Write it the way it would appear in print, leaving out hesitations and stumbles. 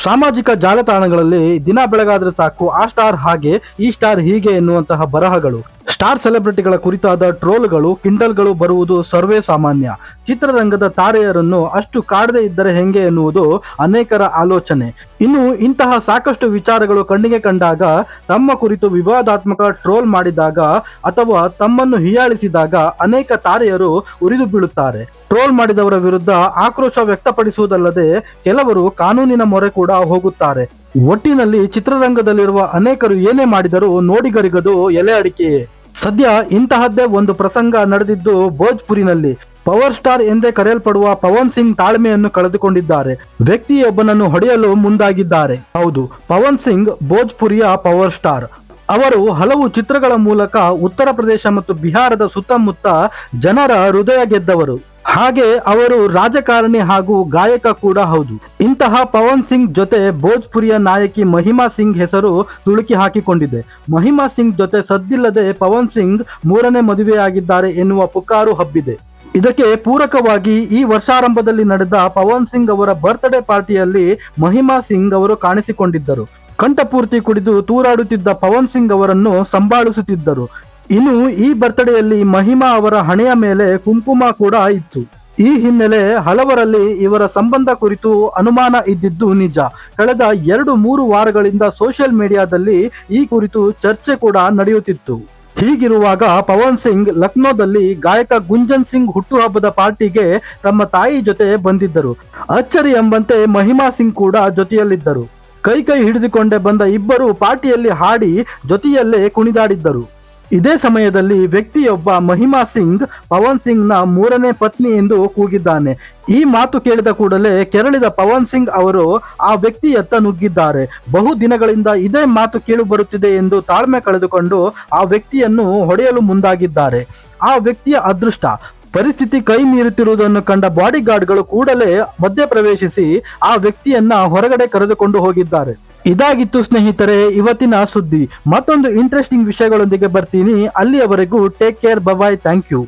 ಸಾಮಾಜಿಕ ಜಾಲತಾಣಗಳಲ್ಲಿ ದಿನ ಬೆಳಗಾದ್ರೆ ಸಾಕು ಆ ಸ್ಟಾರ್ ಹಾಗೆ ಈ ಸ್ಟಾರ್ ಹೀಗೆ ಎನ್ನುವಂತಹ ಬರಹಗಳು, ಸ್ಟಾರ್ ಸೆಲೆಬ್ರಿಟಿಗಳ ಕುರಿತಾದ ಟ್ರೋಲ್ಗಳು, ಕಿಂಡಲ್ಗಳು ಬರುವುದು ಸರ್ವೇ ಸಾಮಾನ್ಯ. ಚಿತ್ರರಂಗದ ತಾರೆಯರನ್ನು ಅಷ್ಟು ಕಾಡದೇ ಇದ್ದರೆ ಹೆಂಗೆ ಎನ್ನುವುದು ಅನೇಕರ ಆಲೋಚನೆ. ಇನ್ನು ಇಂತಹ ಸಾಕಷ್ಟು ವಿಚಾರಗಳು ಕಣ್ಣಿಗೆ ಕಂಡಾಗ, ತಮ್ಮ ಕುರಿತು ವಿವಾದಾತ್ಮಕ ಟ್ರೋಲ್ ಮಾಡಿದಾಗ ಅಥವಾ ತಮ್ಮನ್ನು ಹೀಯಾಳಿಸಿದಾಗ ಅನೇಕ ತಾರೆಯರು ಉರಿದು ಬೀಳುತ್ತಾರೆ. ಟ್ರೋಲ್ ಮಾಡಿದವರ ವಿರುದ್ಧ ಆಕ್ರೋಶ ವ್ಯಕ್ತಪಡಿಸುವುದಲ್ಲದೆ ಕೆಲವರು ಕಾನೂನಿನ ಮೊರೆ ಕೂಡ ಹೋಗುತ್ತಾರೆ. ಒಟ್ಟಿನಲ್ಲಿ ಚಿತ್ರರಂಗದಲ್ಲಿರುವ ಅನೇಕರು ಏನೇ ಮಾಡಿದರೂ ನೋಡಿಗರಿಗದು ಎಲೆ ಅಡಿಕೆಯೇ. ಸದ್ಯ ಇಂತಹದ್ದೇ ಒಂದು ಪ್ರಸಂಗ ನಡೆದಿದ್ದು ಭೋಜ್ಪುರಿನಲ್ಲಿ. ಪವರ್ ಸ್ಟಾರ್ ಎಂದೇ ಕರೆಯಲ್ಪಡುವ ಪವನ್ ಸಿಂಗ್ ತಾಳ್ಮೆಯನ್ನು ಕಳೆದುಕೊಂಡಿದ್ದಾರೆ. ವ್ಯಕ್ತಿಯೊಬ್ಬನನ್ನು ಹೊಡೆಯಲು ಮುಂದಾಗಿದ್ದಾರೆ. ಹೌದು, ಪವನ್ ಸಿಂಗ್ ಭೋಜ್ಪುರಿಯ ಪವರ್ ಸ್ಟಾರ್. ಅವರು ಹಲವು ಚಿತ್ರಗಳ ಮೂಲಕ ಉತ್ತರ ಪ್ರದೇಶ ಮತ್ತು ಬಿಹಾರದ ಸುತ್ತಮುತ್ತ ಜನರ ಹೃದಯ ಗೆದ್ದವರು. ಹಾಗೆ ಅವರು ರಾಜಕಾರಣಿ ಹಾಗೂ ಗಾಯಕ ಕೂಡ ಹೌದು. ಇಂತಹ ಪವನ್ ಸಿಂಗ್ ಜೊತೆ ಭೋಜ್ಪುರಿಯ ನಾಯಕಿ ಮಹಿಮಾ ಸಿಂಗ್ ಹೆಸರು ತುಳುಕಿ ಹಾಕಿಕೊಂಡಿದೆ. ಮಹಿಮಾ ಸಿಂಗ್ ಜೊತೆ ಸದ್ದಿಲ್ಲದೆ ಪವನ್ ಸಿಂಗ್ 3ನೇ ಮದುವೆಯಾಗಿದ್ದಾರೆ ಎನ್ನುವ ಪುಕಾರು ಹಬ್ಬಿದೆ. ಇದಕ್ಕೆ ಪೂರಕವಾಗಿ ಈ ವರ್ಷಾರಂಭದಲ್ಲಿ ನಡೆದ ಪವನ್ ಸಿಂಗ್ ಅವರ ಬರ್ತ್ಡೇ ಪಾರ್ಟಿಯಲ್ಲಿ ಮಹಿಮಾ ಸಿಂಗ್ ಅವರು ಕಾಣಿಸಿಕೊಂಡಿದ್ದರು. ಕಂಠಪೂರ್ತಿ ಕುಡಿದು ತೂರಾಡುತ್ತಿದ್ದ ಪವನ್ ಸಿಂಗ್ ಅವರನ್ನು ಸಂಭಾಳಿಸುತ್ತಿದ್ದರು. ಇನ್ನು ಈ ಬರ್ತ್ಡೇಯಲ್ಲಿ ಮಹಿಮಾ ಅವರ ಹಣೆಯ ಮೇಲೆ ಕುಂಕುಮ ಕೂಡ ಇತ್ತು. ಈ ಹಿನ್ನೆಲೆ ಹಲವರಲ್ಲಿ ಇವರ ಸಂಬಂಧ ಕುರಿತು ಅನುಮಾನ ಇದ್ದಿದ್ದು ನಿಜ. ಕಳೆದ 2-3 ವಾರಗಳಿಂದ ಸೋಷಿಯಲ್ ಮೀಡಿಯಾದಲ್ಲಿ ಈ ಕುರಿತು ಚರ್ಚೆ ಕೂಡ ನಡೆಯುತ್ತಿತ್ತು. ಹೀಗಿರುವಾಗ ಪವನ್ ಸಿಂಗ್ ಲಕ್ನೋದಲ್ಲಿ ಗಾಯಕ ಗುಂಜನ್ ಸಿಂಗ್ ಹುಟ್ಟುಹಬ್ಬದ ಪಾರ್ಟಿಗೆ ತಮ್ಮ ತಾಯಿ ಜೊತೆ ಬಂದಿದ್ದರು. ಅಚ್ಚರಿ ಎಂಬಂತೆ ಮಹಿಮಾ ಸಿಂಗ್ ಕೂಡ ಜೊತೆಯಲ್ಲಿದ್ದರು. ಕೈ ಹಿಡಿದುಕೊಂಡೇ ಬಂದ ಇಬ್ಬರು ಪಾರ್ಟಿಯಲ್ಲಿ ಹಾಡಿ ಜೊತೆಯಲ್ಲೇ ಕುಣಿದಾಡಿದ್ದರು. ಇದೇ ಸಮಯದಲ್ಲಿ ವ್ಯಕ್ತಿಯೊಬ್ಬ ಮಹಿಮಾ ಸಿಂಗ್ ಪವನ್ ಸಿಂಗ್ ನ 3ನೇ ಪತ್ನಿ ಎಂದು ಕೂಗಿದ್ದಾನೆ. ಈ ಮಾತು ಕೇಳಿದ ಕೂಡಲೇ ಕೆರಳಿದ ಪವನ್ ಸಿಂಗ್ ಅವರು ಆ ವ್ಯಕ್ತಿಯತ್ತ ನುಗ್ಗಿದ್ದಾರೆ. ಬಹು ದಿನಗಳಿಂದ ಇದೇ ಮಾತು ಕೇಳಿ ಬರುತ್ತಿದೆ ಎಂದು ತಾಳ್ಮೆ ಕಳೆದುಕೊಂಡು ಆ ವ್ಯಕ್ತಿಯನ್ನು ಹೊಡೆಯಲು ಮುಂದಾಗಿದ್ದಾರೆ. ಆ ವ್ಯಕ್ತಿಯ ಅದೃಷ್ಟ, ಪರಿಸ್ಥಿತಿ ಕೈ ಮೀರುತ್ತಿರುವುದನ್ನು ಕಂಡ ಬಾಡಿ ಗಾರ್ಡ್ಗಳು ಕೂಡಲೇ ಮಧ್ಯಪ್ರವೇಶಿಸಿ ಆ ವ್ಯಕ್ತಿಯನ್ನ ಹೊರಗಡೆ ಕರೆದುಕೊಂಡು ಹೋಗಿದ್ದಾರೆ. ಇದಾಗಿತ್ತು ಸ್ನೇಹಿತರೆ ಇವತ್ತಿನ ಸುದ್ದಿ. ಮತ್ತೊಂದು ಇಂಟ್ರೆಸ್ಟಿಂಗ್ ವಿಷಯಗಳೊಂದಿಗೆ ಬರ್ತೀನಿ. ಅಲ್ಲಿಯವರೆಗೂ take care, bye, thank you.